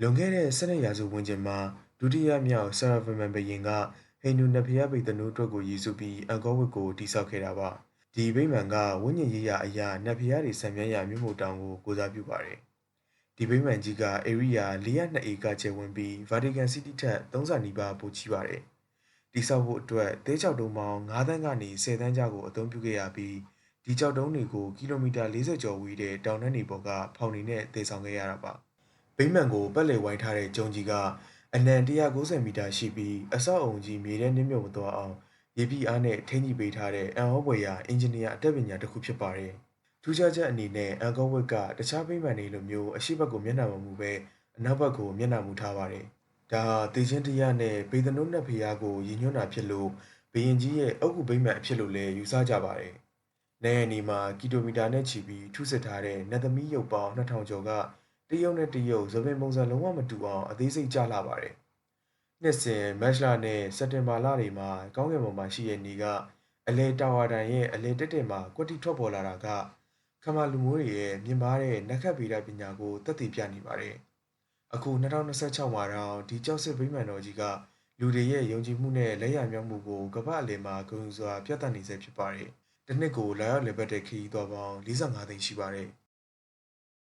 လွန်ခဲ့တဲ့12ရာစုဝန်းကျင်မှာဒုတိယမြောက်ဆာရာဗမန်ဘုရင်ကဟိန္ဒူနတ်ဘုရားဗိဿနိုးအတွက်ကိုရည်စူးပြီးအန်ကောဝတ်ကိုတည်ဆောက်ခဲ့တာပါ။ဒီဗိမာန်ကဝိညာဉ်ရေးရာအရာနတ်ဘုရားတွေဆံမြန်းရာမြို့မို့တောင်ကိုကိုးစားပြုပါတယ်။ဒီဗိမာန်ကြီးကဧရိယာ402ဧကကျယ်ဝန်းပြီးဗာတီကန်စီးတီးထက်3ဆနီးပါးပိုကြီးပါတယ်။တည်ဆောက်ဖို့အတွက်သဲချောက်တုံးပေါင်း9တန်းကနေ10တန်းကြားကိုအသုံးပြုခဲ့ရပြီးဒီကျောက်တုံးတွေကိုကီလိုမီတာ40ကျော်ဝေးတဲ့တောင်တန်းတွေပေါ်ကဖောင်တွေနဲ့တည်ဆောင်ခဲ့ရတာပါ။ဗိမာန်ကိုပတ်လည်ဝိုင်းထားတဲ့ကျုံးကြီးကအနံ190မီတာရှိပြီးအဆောက်အုံကြီးမြေထဲနစ်မြုပ်မသွားအောင်ရေပြည့်အားနဲ့ထိန်းညှိပေးထားတဲ့အံ့ဩဖွယ်ရာအင်ဂျင်နီယာအတတ်ပညာတစ်ခုဖြစ်ပါတယ်။ထူးခြားချက်အနေနဲ့အန်ကောဝတ်ကတခြားဗိမာန်တွေလိုမျိုးအရှိတ်ဘက်ကိုမျက်နှာမမူပဲအနောက်ဘက်ကိုမျက်နှာမူထားပါတယ်။ဒါဟာတေချင်းတရားနဲ့ဗေဒနုနတ်ဖျားကိုရည်ညွှန်းတာဖြစ်လို့ဘုရင်ကြီးရဲ့အုတ်ဂုဗိမာန်အဖြစ်လို့လည်းယူဆကြပါတယ်။နေရနီမှာကီလိုမီတာနဲ့ချီပြီးထုစစ်ထားတဲ့နတ်သမီးရုပ်ပေါင်း2000ကျော်ကတရုတ်နဲ့တရုတ်သပင်ပုံစံလုံးဝမတူအောင်အသေးစိတ်ကျလာပါတယ်။နှစ်စဉ်မတ်လနဲ့စက်တင်ဘာလတွေမှာကောင်းကင်ဘုံမှာရှိတဲ့နေကအလဲတာဝါတန်ရဲ့အလဲတက်တက်မှာကွက်တီထွက်ပေါ်လာတာကခမာလူမျိုးတွေရဲ့မြင်မာတဲ့နက္ခတ်ဗေဒပညာကိုသက်သေပြနေပါတယ်။အခု2026မှာတော့ဒီကျောက်စစ်ဗိမာန်တော်ကြီးကလူတွေရဲ့ယုံကြည်မှုနဲ့လက်ရမြောက်မှုကိုကမ္ဘာအလယ်မှာဂုဏ်ယူစွာပြသနေစေဖြစ်ပါတယ်။တစ်နှစ်ကိုလာရောက်လည်ပတ်တဲ့ခရီးသွားပေါင်း45သိန်းရှိပါတယ်။